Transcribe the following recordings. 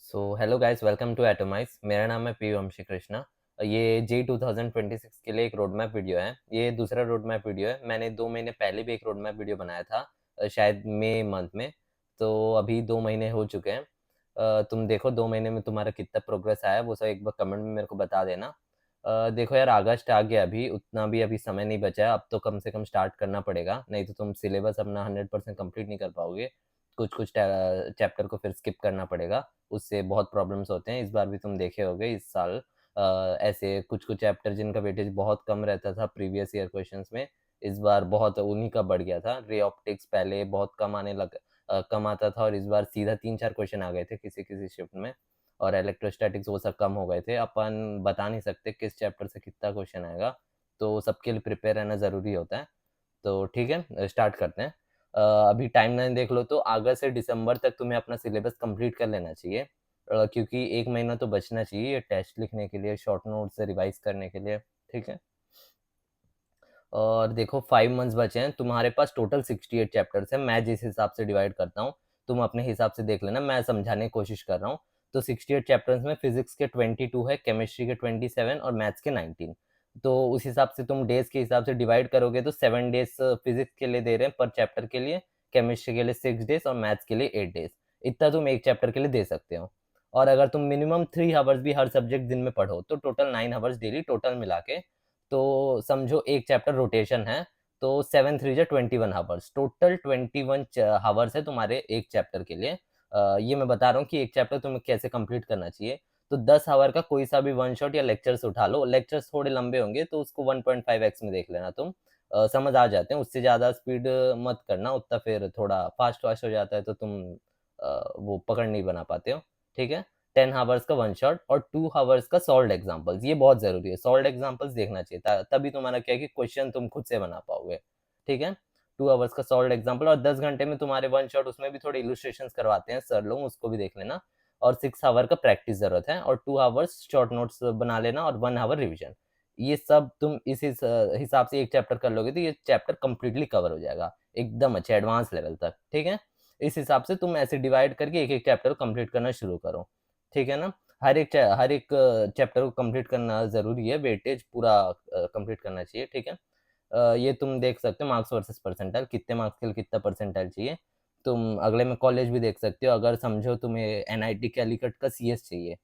So hello guys, welcome to Atomize. मेरा नाम है पी वंशी कृष्णा। ये जे 2026 के लिए एक रोड मैप वीडियो है। ये दूसरा रोड मैप वीडियो है। मैंने 2 महीने पहले भी एक रोड मैप वीडियो बनाया था, शायद मई मंथ में। तो अभी 2 महीने हो चुके हैं। तुम देखो 2 महीने में तुम्हारा कितना प्रोग्रेस आया वो सब एक बार कमेंट में मेरे को बता देना। देखो यार, अगस्त आ गया, अभी उतना भी अभी समय नहीं बचा है। अब तो कम से कम स्टार्ट करना पड़ेगा, नहीं तो तुम सिलेबस अपना 100% कंप्लीट नहीं कर पाओगे। कुछ कुछ चैप्टर को फिर स्किप करना पड़ेगा, उससे बहुत प्रॉब्लम्स होते हैं। इस बार भी तुम देखे होगे इस साल ऐसे कुछ कुछ चैप्टर जिनका वेटेज बहुत कम रहता था प्रीवियस ईयर क्वेश्चंस में, इस बार बहुत उन्हीं का बढ़ गया था। रे ऑप्टिक्स पहले बहुत कम आता था, और इस बार सीधा 3-4 क्वेश्चन आ गए थे किसी किसी शिफ्ट में। और इलेक्ट्रोस्टैटिक्स वो सब कम हो गए थे। अपन बता नहीं सकते किस चैप्टर से कितना क्वेश्चन आएगा, तो सबके लिए प्रिपेयर रहना ज़रूरी होता है। तो ठीक है, स्टार्ट करते हैं। अभी टाइमलाइन देख लो तो अगस्त से दिसंबर तक तुम्हें अपना सिलेबस कंप्लीट कर लेना चाहिए, क्योंकि 1 महीना तो बचना चाहिए ये टेस्ट लिखने के लिए, शॉर्ट नोट्स रिवाइज करने के लिए। ठीक है, और देखो 5 मंथ्स बचे हैं तुम्हारे पास। टोटल 68 चैप्टर्स हैं। मैं जिस हिसाब से डिवाइड करता हूँ, तुम अपने हिसाब से देख लेना, मैं समझाने की कोशिश कर रहा हूँ। तो 68 चैप्टर्स में फिजिक्स के 22 है, केमिस्ट्री के 27 और मैथ्स के 19। तो उस हिसाब से तुम डेज के हिसाब से डिवाइड करोगे तो 7 डेज फिजिक्स के लिए दे रहे हैं पर चैप्टर के लिए, केमिस्ट्री के लिए 6 डेज और मैथ्स के लिए 8 डेज। इतना तुम एक चैप्टर के लिए दे सकते हो। और अगर तुम मिनिमम 3 आवर्स भी हर सब्जेक्ट दिन में पढ़ो तो टोटल 9 आवर्स डेली टोटल मिला के, तो समझो एक चैप्टर रोटेशन है, तो 7 3 जा 21 आवर्स, टोटल 21 आवर्स है तुम्हारे एक चैप्टर के लिए। ये मैं बता रहा हूँ कि एक चैप्टर तुम्हें कैसे कंप्लीट करना चाहिए। तो 10 आवर का कोई सा भी वन शॉट या लेक्चर्स उठा लो। लेक्चर्स थोड़े लंबे होंगे तो उसको 1.5x में देख लेना तुम, समझ आ जाते हैं। उससे ज़्यादा स्पीड मत करना, उतना फिर थोड़ा फास्ट फास्ट हो जाता है तो तुम वो पकड़ नहीं बना पाते हो। ठीक है, 10 आवर्स का वन शॉट और 2 आवर्स का सॉल्व एग्जाम्पल्स, ये बहुत जरूरी है। सॉल्व एग्जाम्पल्स देखना चाहिए, तभी तुम्हारा क्या है कि क्वेश्चन तुम खुद से बना पाओगे। ठीक है, 2 आवर्स का सॉल्व एग्जाम्पल, और 10 घंटे में तुम्हारे वन शॉट, उसमें भी थोड़े इलस्ट्रेशन करवाते हैं सर लोग, उसको भी देख लेना। और 6 आवर का प्रैक्टिस जरूरत है, और 2 आवर्स शॉर्ट नोट्स बना लेना, और 1 आवर रिविजन। ये सब तुम इस हिसाब से एक चैप्टर कर लोगे तो ये चैप्टर कंप्लीटली कवर हो जाएगा एकदम अच्छे एडवांस लेवल तक। ठीक है, इस हिसाब से तुम ऐसे डिवाइड करके एक एक चैप्टर को कंप्लीट करना शुरू करो। ठीक है ना, हर एक चैप्टर को कंप्लीट करना ज़रूरी है, वेटेज पूरा कंप्लीट करना चाहिए। ठीक है, ये तुम देख सकते हो मार्क्स वर्सेस परसेंटाइल, कितने मार्क्स के लिए कितना परसेंटाइल चाहिए। तुम अगले में कॉलेज भी देख सकते हो। अगर समझो तुम्हें एनआईटी कैलिकट का सीएस चाहिए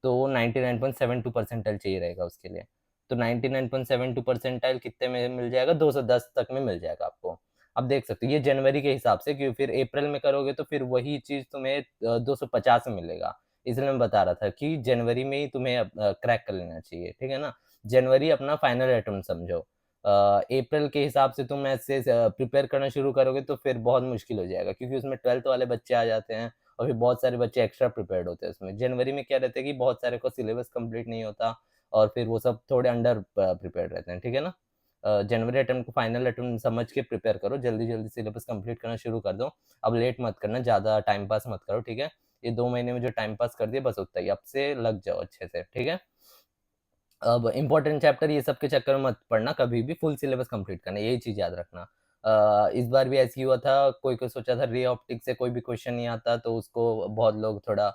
तो 99.72 परसेंटाइल चाहिए रहेगा उसके लिए। तो 99.72 परसेंटाइल कितने में मिल जाएगा, 210 तक में मिल जाएगा आपको। अब देख सकते हो ये जनवरी के हिसाब से, क्योंकि फिर अप्रैल में करोगे तो फिर वही चीज़ तुम्हें 250 में मिलेगा। इसलिए मैं बता रहा था कि जनवरी में ही तुम्हें क्रैक कर लेना चाहिए। ठीक है ना, जनवरी अपना फाइनल अटेम्प्ट समझो। अप्रैल के हिसाब से तुम ऐसे प्रिपेयर करना शुरू करोगे तो फिर बहुत मुश्किल हो जाएगा, क्योंकि उसमें 12th वाले बच्चे आ जाते हैं, और फिर बहुत सारे बच्चे एक्स्ट्रा प्रिपेयर्ड होते हैं उसमें। जनवरी में क्या रहता है कि बहुत सारे को सिलेबस कंप्लीट नहीं होता, और फिर वो सब थोड़े अंडर प्रिपेयर्ड रहते हैं। ठीक है ना, जनवरी अटेम्प्ट को फाइनल अटेम्प्ट समझ के प्रिपेयर करो, जल्दी जल्दी सिलेबस कंप्लीट करना शुरू कर दो। अब लेट मत करना, ज़्यादा टाइम पास मत करो। ठीक है, ये 2 महीने में जो टाइम पास कर दिया बस उतना ही, अब से लग जाओ अच्छे से। ठीक है, अब इंपॉर्टेंट चैप्टर ये सब के चक्कर में मत पढ़ना कभी भी, फुल सिलेबस कंप्लीट करना, यही चीज याद रखना। इस बार भी ऐसे ही हुआ था, कोई कोई सोचा था रे ऑप्टिक्स से कोई भी क्वेश्चन नहीं आता तो उसको बहुत लोग थोड़ा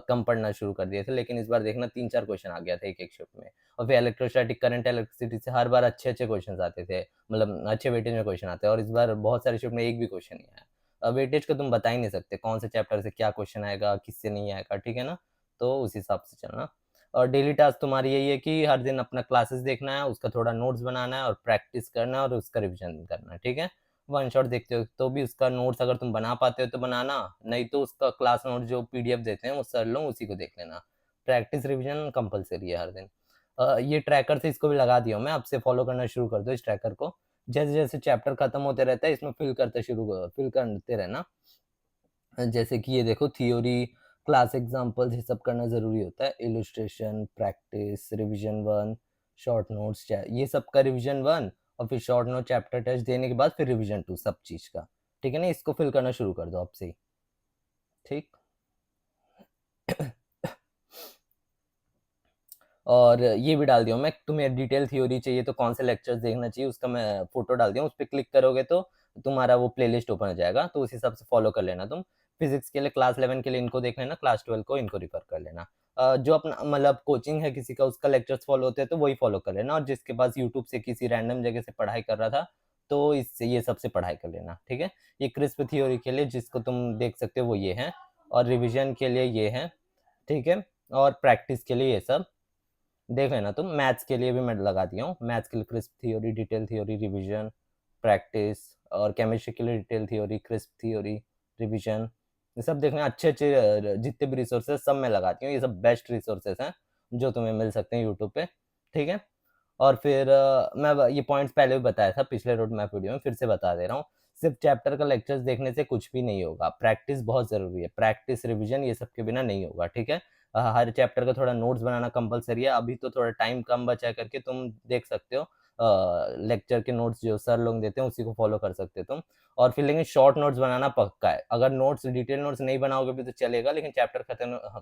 कम पढ़ना शुरू कर दिए थे, लेकिन इस बार देखना 3-4 क्वेश्चन आ गया था एक एक शिफ्ट में। और फिर इलेक्ट्रोस्टैटिक करंट इलेक्ट्रिसिटी से हर बार अच्छे अच्छे क्वेश्चन आते थे, मतलब अच्छे वेटेज में क्वेश्चन आते हैं, और इस बार बहुत सारे शिफ्ट में एक भी क्वेश्चन नहीं आया। वेटेज को तुम बता ही नहीं सकते कौन से चैप्टर से क्या क्वेश्चन आएगा, किससे नहीं आएगा। ठीक है ना, तो उस हिसाब से चलना। और डेली टास्क तुम्हारी यही है कि हर दिन अपना क्लासेस देखना है, उसका थोड़ा नोट्स बनाना है और प्रैक्टिस करना है और उसका रिवीजन करना है। ठीक है, वन शॉट देखते हो तो भी उसका नोट्स अगर तुम बना पाते हो तो बनाना, नहीं तो उसका क्लास नोट जो पीडीएफ देते हैं वो सर लो, उसी को देख लेना। प्रैक्टिस रिवीजन कंपलसरी है हर दिन। ये ट्रैकर से इसको भी लगा दिया हूँ मैं, अब से फॉलो करना शुरू कर दो इस ट्रैकर को। जैसे जैसे चैप्टर खत्म होते रहता है इसमें फिल करते रहना। जैसे कि ये देखो, थ्योरी, क्लास एग्जांपल्स, ये सब करना ज़रूरी होता है। Illustration, practice, revision 1, short notes, ये सब का रिवीजन 1, और फिर शॉर्ट नोट चैप्टर टेस्ट देने के बाद फिर रिवीजन 2 सब चीज़ का। ठीक है ना, इसको फिल करना शुरू कर दो अब से ही। ठीक, और ये भी डाल दिया हूँ मैं, तुम्हें डिटेल थ्योरी चाहिए तो कौन से लेक्चर्स देखना चाहिए उसका मैं फोटो डाल दिया हूँ, उस पर क्लिक करोगे तो तुम्हारा वो प्लेलिस्ट ओपन हो जाएगा, तो उस हिसाब से फॉलो कर लेना तुम। फिजिक्स के लिए क्लास 11 के लिए इनको देख लेना, क्लास 12 को इनको रिफर कर लेना। जो अपना मतलब कोचिंग है किसी का, उसका लेक्चर्स फॉलो होते हैं तो वही फॉलो कर लेना, और जिसके पास यूट्यूब से किसी रैंडम जगह से पढ़ाई कर रहा था तो इससे ये सबसे पढ़ाई कर लेना, ठीक है। ये क्रिस्प थ्योरी के लिए जिसको तुम देख सकते हो वो ये है, और रिविजन के लिए ये है, ठीक है। और प्रैक्टिस के लिए ये सब देख लेना तुम। मैथ्स के लिए भी मैं लगा दिया हूँ, मैथ्स के लिए crisp theory, detail theory, revision, practice. और केमिस्ट्री के लिए detail theory, crisp theory, revision, ये सब देखना। अच्छे अच्छे जितने भी रिसोर्सेज सब मैं लगाती हूँ, ये सब बेस्ट रिसोर्सेज हैं जो तुम्हें मिल सकते हैं यूट्यूब पे, ठीक है। और फिर मैं ये पॉइंट्स पहले भी बताया था पिछले रोड मैप वीडियो में, फिर से बता दे रहा हूँ। सिर्फ चैप्टर का लेक्चर्स देखने से कुछ भी नहीं होगा, प्रैक्टिस बहुत जरूरी है। प्रैक्टिस, रिविजन ये सब के बिना नहीं होगा, ठीक है। हर चैप्टर का थोड़ा नोट्स बनाना कंपलसरी है। अभी तो थोड़ा टाइम कम बचा है करके तुम देख सकते हो, लेक्चर के नोट्स जो सर लोग देते हैं उसी को फॉलो कर सकते हो तुम। और फिर लेकिन शॉर्ट नोट्स बनाना पक्का है। अगर नोट्स, डिटेल नोट्स नहीं बनाओगे भी तो चलेगा, लेकिन चैप्टर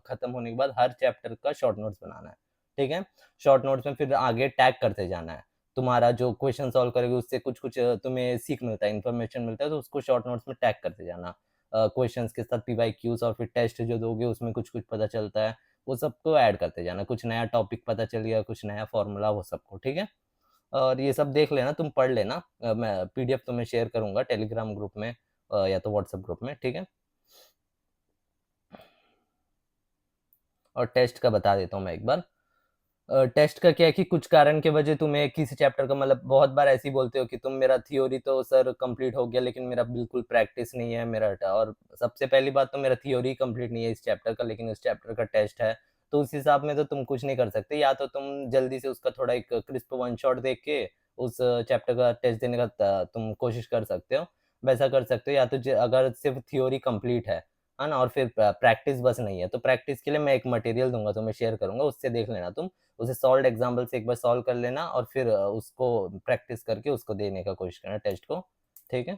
खत्म होने के बाद हर चैप्टर का शॉर्ट नोट्स बनाना है, ठीक है। शॉर्ट नोट्स में फिर आगे टैग करते जाना है। तुम्हारा जो क्वेश्चन सॉल्व करोगे उससे कुछ कुछ तुम्हें सीख मिलता है, इन्फॉर्मेशन मिलता है, तो उसको शॉर्ट नोट्स में टैग करते जाना। क्वेश्चंस के साथ पीवाईक्यूज, और फिर टेस्ट जो दोगे उसमें कुछ कुछ पता चलता है, वो सबको ऐड करते जाना। कुछ नया टॉपिक पता चल गया, कुछ नया फॉर्मूला, वो सबको, ठीक है। और ये सब देख लेना, तुम पढ़ लेना। मैं पीडीएफ तुम्हें शेयर करूंगा टेलीग्राम ग्रुप में या तो व्हाट्सएप ग्रुप में, ठीक है। और टेस्ट का बता देता हूँ मैं एक बार। टेस्ट का क्या है कि कुछ कारण के वजह तुम्हें किसी चैप्टर का, मतलब बहुत बार ऐसे ही बोलते हो कि तुम, मेरा थ्योरी तो सर कंप्लीट हो गया लेकिन मेरा बिल्कुल प्रैक्टिस नहीं है मेरा। और सबसे पहली बात तो मेरा थ्योरी कंप्लीट नहीं है इस चैप्टर का, लेकिन इस चैप्टर का टेस्ट है, तो उस हिसाब में तो तुम कुछ नहीं कर सकते। या तो तुम जल्दी से उसका थोड़ा एक क्रिस्प वन शॉट देख के उस चैप्टर का टेस्ट देने का तुम कोशिश कर सकते हो, वैसा कर सकते हो। या तो अगर सिर्फ थ्योरी कंप्लीट है ना, और फिर प्रैक्टिस बस नहीं है, तो प्रैक्टिस के लिए मैं एक मटेरियल दूंगा तुम्हें, शेयर करूंगा, उससे देख लेना तुम। उसे सॉल्व एग्जाम्पल से एक बार सॉल्व कर लेना, और फिर उसको प्रैक्टिस करके उसको देने का कोशिश करना टेस्ट को, ठीक है।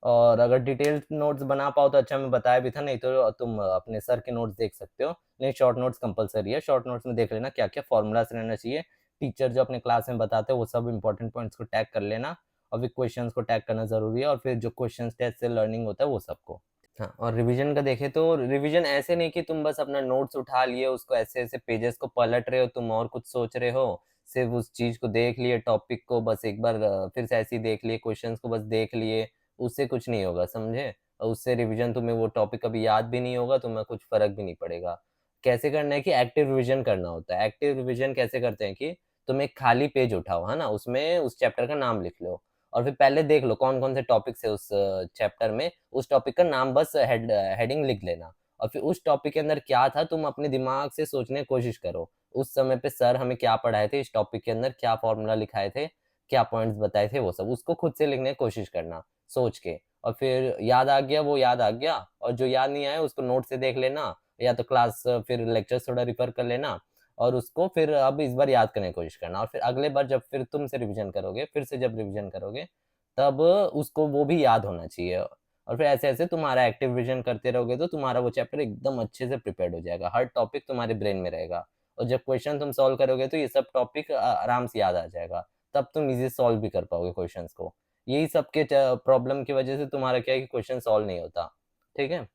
और अगर डिटेल्ड नोट्स बना पाओ तो अच्छा, मैं बताया भी था, नहीं तो तुम अपने सर के नोट्स देख सकते हो। लेकिन शॉर्ट नोट्स कंपलसरी है, शॉर्ट नोट्स में देख लेना क्या क्या फॉर्मूलास रहना चाहिए। टीचर जो अपने क्लास में बताते हैं वो सब इंपॉर्टेंट पॉइंट्स को टैग कर लेना, और फिर क्वेश्चंस को टैग करना जरूरी है, और फिर जो क्वेश्चन टेस्ट से लर्निंग होता है वो सबको। हाँ, और रिवीजन का देखें तो रिवीजन ऐसे नहीं कि तुम बस अपना नोट्स उठा लिए, उसको ऐसे ऐसे पेजेस को पलट रहे हो, तुम और कुछ सोच रहे हो। सिर्फ उस चीज को देख लिए, टॉपिक को बस एक बार फिर से ऐसे ही देख लिए, क्वेश्चंस को बस देख लिए, उससे कुछ नहीं होगा, समझे। और उससे रिवीजन, तुम्हें वो टॉपिक कभी याद भी नहीं होगा, तुम्हें कुछ फर्क भी नहीं पड़ेगा। कैसे करना है कि एक्टिव रिवीजन करना होता है। एक्टिव रिवीजन कैसे करते हैं कि तुम एक खाली पेज उठाओ, है ना, उसमें उस चैप्टर का नाम लिख लो, और फिर पहले देख लो कौन कौन से टॉपिक्स है उस चैप्टर में, उस टॉपिक का नाम बस हेडिंग लिख लेना। और फिर उस टॉपिक के अंदर क्या था तुम अपने दिमाग से सोचने की कोशिश करो, उस समय पे सर हमें क्या पढ़ाए थे, इस टॉपिक के अंदर क्या फॉर्मूला लिखाए थे, क्या पॉइंट्स बताए थे, वो सब उसको खुद से लिखने की कोशिश करना सोच के। और फिर याद आ गया वो याद आ गया, और जो याद नहीं आया उसको नोट से देख लेना, या तो क्लास फिर लेक्चर थोड़ा रिफर कर लेना, और उसको फिर अब इस बार याद करने की कोशिश करना। और फिर अगले बार जब फिर तुम से रिवीजन करोगे, फिर से जब रिवीजन करोगे, तब उसको वो भी याद होना चाहिए। और फिर ऐसे ऐसे तुम्हारा एक्टिव रिवीजन करते रहोगे तो तुम्हारा वो चैप्टर एकदम अच्छे से प्रिपेयर्ड हो जाएगा, हर टॉपिक तुम्हारे ब्रेन में रहेगा। और जब क्वेश्चन तुम सॉल्व करोगे तो ये सब टॉपिक आराम से याद आ जाएगा, तब तुम इजी सॉल्व भी कर पाओगे क्वेश्चंस को। यही सबके प्रॉब्लम की वजह से तुम्हारा क्या है कि क्वेश्चन सॉल्व नहीं होता, ठीक है।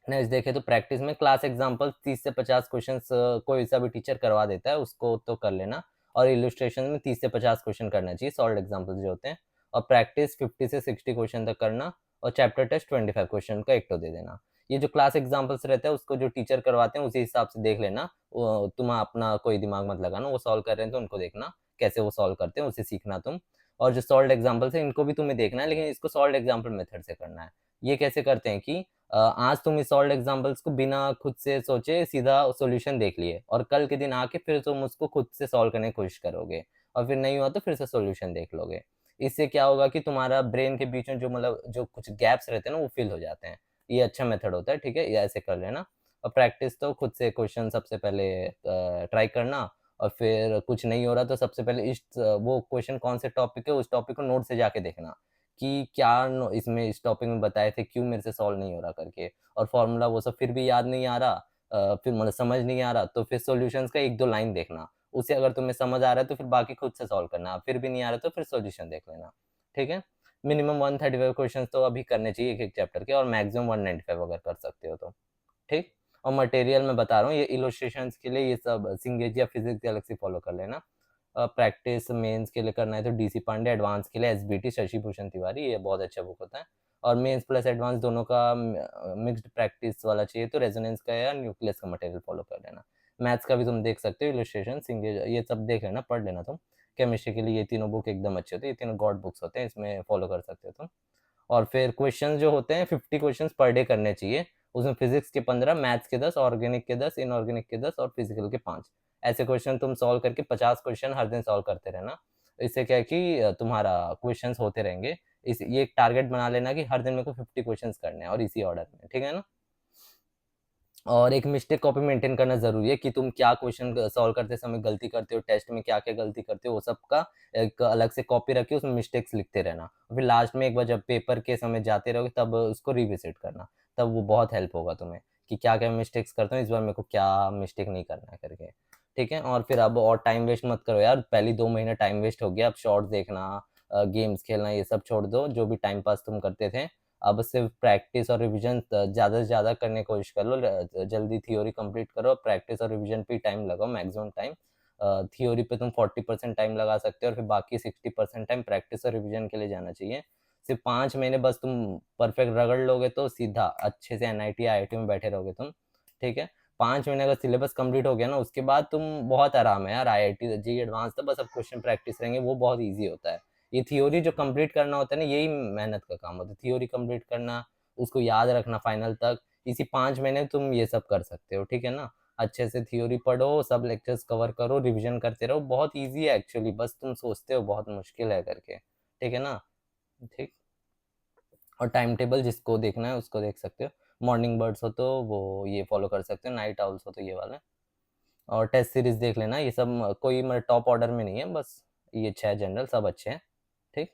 नेक्स्ट देखे तो प्रैक्टिस में क्लास एग्जांपल 30 से 50 क्वेश्चंस कोई सा भी टीचर करवा देता है, उसको तो कर लेना। और इलस्ट्रेशन में 30 से 50 क्वेश्चन करना चाहिए, सॉल्व एग्जांपल्स जो होते हैं। और प्रैक्टिस 50 से 60 क्वेश्चन तक करना, और चैप्टर टेस्ट 25 क्वेश्चन का एक तो दे देना। ये जो क्लास एग्जांपल्स रहता है उसको जो टीचर करवाते हैं उसी हिसाब से देख लेना, तुम अपना कोई दिमाग मत लगाना, वो सॉल्व कर रहे हैं तो उनको देखना कैसे वो सॉल्व करते हैं, उसे सीखना तुम। और जो सॉल्व एग्जाम्पल्स है इनको भी तुम्हें देखना है, लेकिन इसको सॉल्व एग्जाम्पल मेथड से करना है। ये कैसे करते हैं कि आज तुम इस सॉल्व एग्जांपल्स को बिना खुद से सोचे सीधा सॉल्यूशन देख लिए, और कल के दिन आके फिर तुम उसको खुद से सॉल्व करने की कोशिश करोगे, और फिर नहीं हुआ तो फिर से सॉल्यूशन देख लोगे। इससे क्या होगा कि तुम्हारा ब्रेन के बीच में जो मतलब जो कुछ गैप्स रहते हैं ना वो फिल हो जाते हैं। ये अच्छा मेथड होता है, ठीक है, ये ऐसे कर लेना। और प्रैक्टिस तो खुद से क्वेश्चन सबसे पहले ट्राई करना, और फिर कुछ नहीं हो रहा तो सबसे पहले इस वो क्वेश्चन कौन से टॉपिक है उस टॉपिक को नोट से जाके देखना कि क्या इसमें इस टॉपिक में बताए थे, क्यों मेरे से सॉल्व नहीं हो रहा करके। और फॉर्मूला वो सब फिर भी याद नहीं आ रहा, फिर मतलब समझ नहीं आ रहा, तो फिर सॉल्यूशंस का एक दो लाइन देखना, उसे अगर तुम्हें समझ आ रहा है तो फिर बाकी खुद से सॉल्व करना, फिर भी नहीं आ रहा तो फिर सॉल्यूशन देख लेना, ठीक है। मिनिमम 135 क्वेश्चन तो अभी करने चाहिए एक एक चैप्टर के, और मैक्सिमम 195 अगर कर सकते हो तो, ठीक। और मटेरियल मैं बता रहा हूँ, ये इलस्ट्रेशंस के लिए ये सब सिंगेज या फिजिक्स गैलेक्सी फॉलो कर लेना। प्रैक्टिस मेंस के लिए करना है तो डीसी पांडे, एडवांस के लिए एसबीटी शशि भूषण तिवारी, ये बहुत अच्छा बुक होता है। और मेंस प्लस एडवांस दोनों का मिक्स्ड प्रैक्टिस वाला चाहिए तो रेजोनेंस का या न्यूक्लियस का मटेरियल फॉलो कर लेना। मैथ्स का भी तुम देख सकते हो, इलस्ट्रेशन सिंगेज ये सब देख लेना, पढ़ लेना तुम। केमिस्ट्री के लिए ये तीनों बुक एकदम अच्छे होते हैं, ये तीनों गॉड बुक्स होते हैं, इसमें फॉलो कर सकते हो तुम। और फिर क्वेश्चन जो होते हैं 50 क्वेश्चन पर डे करने चाहिए, उसमें फिजिक्स के 15, मैथ्स के 10, ऑर्गेनिक के 10, इनऑर्गेनिक के 10 और फिजिकल के 5। ऐसे क्वेश्चन तुम सॉल्व करके 50 क्वेश्चन हर दिन सॉल्व करते रहना। इससे क्या है कि तुम्हारा क्वेश्चन होते रहेंगे। इस ये एक टारगेट बना लेना कि हर दिन मेरे को 50 क्वेश्चन करने हैं और इसी ऑर्डर में, ठीक है ना। और एक मिस्टेक कॉपी मेंटेन करना जरूरी है कि तुम क्या क्वेश्चन सॉल्व करते समय गलती करते हो, टेस्ट में क्या क्या गलती करते हो, वो सब का एक अलग से कॉपी रखी, उसमें मिस्टेक्स लिखते रहना। फिर लास्ट में एक बार जब पेपर के समय जाते रहोगे तब उसको रिविजिट करना, तब वो बहुत हेल्प होगा तुम्हें कि क्या क्या मिस्टेक्स करता हूँ, इस बार मेरे को क्या मिस्टेक नहीं करना है करके, ठीक है। और फिर अब और टाइम वेस्ट मत करो यार, पहली 2 महीने टाइम वेस्ट हो गया, अब शॉर्ट्स देखना, गेम्स खेलना, ये सब छोड़ दो, जो भी टाइम पास तुम करते थे। अब सिर्फ प्रैक्टिस और रिवीजन ज़्यादा से ज़्यादा करने की कोशिश कर लो, जल्दी थ्योरी कंप्लीट करो, प्रैक्टिस और रिवीजन पे टाइम लगाओ, मैक्सिमम टाइम। थ्योरी पे तुम 40% टाइम लगा सकते हो और फिर बाकी 60% टाइम प्रैक्टिस और रिवीजन के लिए जाना चाहिए। सिर्फ 5 महीने बस तुम परफेक्ट रगड़ लोगे तो सीधा अच्छे से एनआईटी आईआईटी में बैठे रहोगे तुम, ठीक है। 5 महीने का सिलेबस कंप्लीट हो गया ना, उसके बाद तुम बहुत आराम है यार, आईआईटी जी एडवांस तो बस अब क्वेश्चन प्रैक्टिस रहेंगे, वो बहुत ईजी होता है। ये थ्योरी जो कंप्लीट करना होता है ना, यही मेहनत का काम होता है, थ्योरी कंप्लीट करना, उसको याद रखना फाइनल तक। इसी 5 महीने तुम ये सब कर सकते हो, ठीक है ना। अच्छे से थ्योरी पढ़ो, सब लेक्चर्स कवर करो, रिवीजन करते रहो, बहुत इजी है एक्चुअली, बस तुम सोचते हो बहुत मुश्किल है करके, ठीक है ना, ठीक। और टाइम टेबल जिसको देखना है उसको देख सकते हो, मॉर्निंग बर्ड्स हो तो वो ये फॉलो कर सकते हो, नाइट आउल्स हो तो ये वाला। और टेस्ट सीरीज देख लेना, ये सब कोई मतलब टॉप ऑर्डर में नहीं है, बस ये 6 जनरल सब अच्छे हैं, ठीक।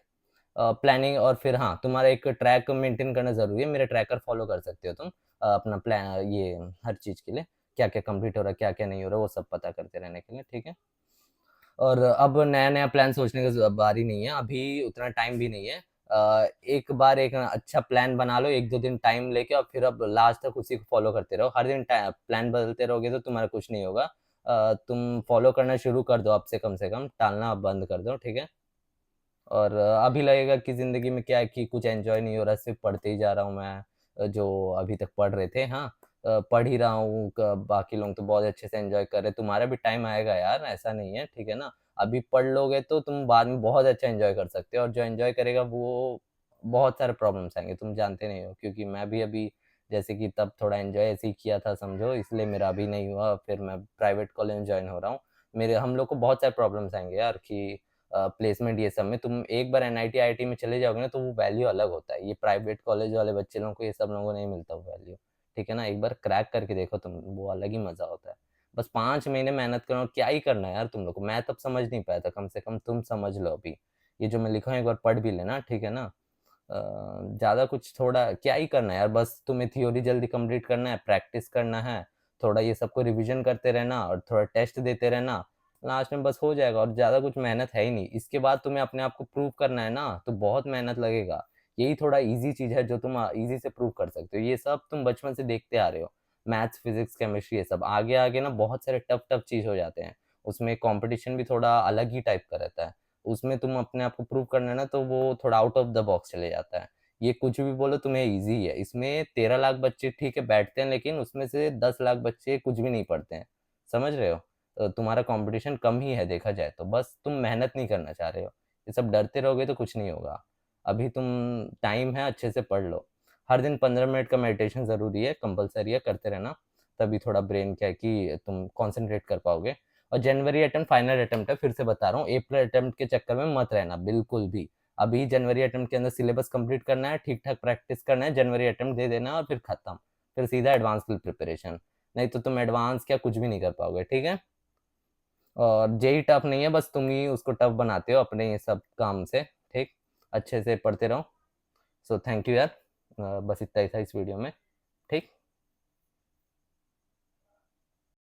प्लानिंग और फिर हाँ, तुम्हारा एक ट्रैक मेंटेन करना जरूरी है, मेरे ट्रैकर फॉलो कर सकते हो तुम, अपना प्लान ये हर चीज के लिए, क्या क्या कंप्लीट हो रहा है क्या क्या नहीं हो रहा, वो सब पता करते रहने के लिए, ठीक है। और अब नया नया प्लान सोचने का बारी नहीं है, अभी उतना टाइम भी नहीं है। एक बार एक अच्छा प्लान बना लो, 1-2 दिन टाइम लेके, और फिर अब लास्ट तक उसी को फॉलो करते रहो, हर दिन प्लान बदलते रहोगे तो तुम्हारा कुछ नहीं होगा। तुम फॉलो करना शुरू कर दो, अब से कम टालना अब बंद कर दो, ठीक है। और अभी लगेगा कि ज़िंदगी में क्या है कि कुछ एन्जॉय नहीं हो रहा, सिर्फ़ पढ़ते ही जा रहा हूँ मैं, जो अभी तक पढ़ रहे थे, हाँ। पढ़ ही रहा हूँ, क बाकी लोग तो बहुत अच्छे से एन्जॉय कर रहे हैं, तुम्हारा भी टाइम आएगा यार, ऐसा नहीं है, ठीक है ना? अभी पढ़ लोगे तो तुम बाद में बहुत अच्छा एन्जॉय कर सकते हो, और जो एन्जॉय करेगा वो बहुत सारे प्रॉब्लम्स आएँगे, तुम जानते नहीं हो, क्योंकि मैं भी अभी जैसे कि तब थोड़ा एन्जॉय ऐसे ही किया था समझो, इसलिए मेरा अभी नहीं हुआ, फिर मैं प्राइवेट कॉलेज में जॉइन हो रहा हूँ। मेरे हम लोग को बहुत सारे प्रॉब्लम्स आएँगे यार कि प्लेसमेंट ये सब में तुम एक बार एनआईटी आईआईटी में चले जाओगे ना, तो वो वैल्यू अलग होता है, ये प्राइवेट कॉलेज वाले बच्चे लोगों को, ये सब लोगों को नहीं मिलता वो वैल्यू, ठीक है ना। एक बार क्रैक करके देखो तुम, वो अलग ही मजा होता है। बस 5 महीने मेहनत करो, क्या ही करना है यार तुम लोग को, मैं तब समझ नहीं पाया था, कम से कम तुम समझ लो अभी। ये जो मैं लिखा हूँ एक बार पढ़ भी लेना, ठीक है ना। ज़्यादा कुछ थोड़ा क्या ही करना है यार, बस तुम्हें थ्योरी जल्दी कंप्लीट करना है, प्रैक्टिस करना है, थोड़ा ये सबको रिवीजन करते रहना और थोड़ा टेस्ट देते रहना, लास्ट में बस हो जाएगा, और ज़्यादा कुछ मेहनत है ही नहीं। इसके बाद तुम्हें अपने आप को प्रूव करना है ना, तो बहुत मेहनत लगेगा। यही थोड़ा ईज़ी चीज़ है जो तुम ईज़ी से प्रूव कर सकते हो, ये सब तुम बचपन से देखते आ रहे हो। मैथ्स, फिज़िक्स, केमिस्ट्री ये सब, आगे-आगे ना बहुत सारे टफ-टफ चीज़ हो जाते हैं। उसमें कॉम्पिटिशन भी थोड़ा अलग ही टाइप का रहता है। उसमें तुम अपने आप को प्रूव करना है ना, तो वो थोड़ा आउट ऑफ द बॉक्स चले जाता है। ये कुछ भी बोलो तुम्हें ईज़ी है, इसमें 13 लाख बच्चे ठीक है बैठते हैं, लेकिन उसमें से 10 लाख बच्चे कुछ भी नहीं पढ़ते हैं, समझ रहे हो? तुम्हारा कंपटीशन कम ही है देखा जाए तो, बस तुम मेहनत नहीं करना चाह रहे हो। ये सब डरते रहोगे तो कुछ नहीं होगा। अभी तुम टाइम है, अच्छे से पढ़ लो। हर दिन 15 मिनट का मेडिटेशन ज़रूरी है, कंपल्सरी है, करते रहना। तभी थोड़ा ब्रेन क्या है कि तुम कॉन्सन्ट्रेट कर पाओगे। और जनवरी अटेम्प्ट फाइनल अटेम्प्ट है, फिर से बता रहा हूँ, अप्रैल अटेम्प्ट के चक्कर में मत रहना बिल्कुल भी। अभी जनवरी अटेम्प्ट के अंदर सिलेबस कंप्लीट करना है, ठीक-ठाक प्रैक्टिस करना है, जनवरी अटेम्प्ट दे देना है और फिर खत्म। फिर सीधा एडवांस के लिए प्रिपरेशन। नहीं तो तुम एडवांस क्या कुछ भी नहीं कर पाओगे, ठीक है? और जेईई टफ नहीं है, बस तुम ही उसको टफ बनाते हो अपने ये सब काम से, ठीक। अच्छे से पढ़ते रहो। सो थैंक यू यार, बस इतना ही था इस वीडियो में, ठीक।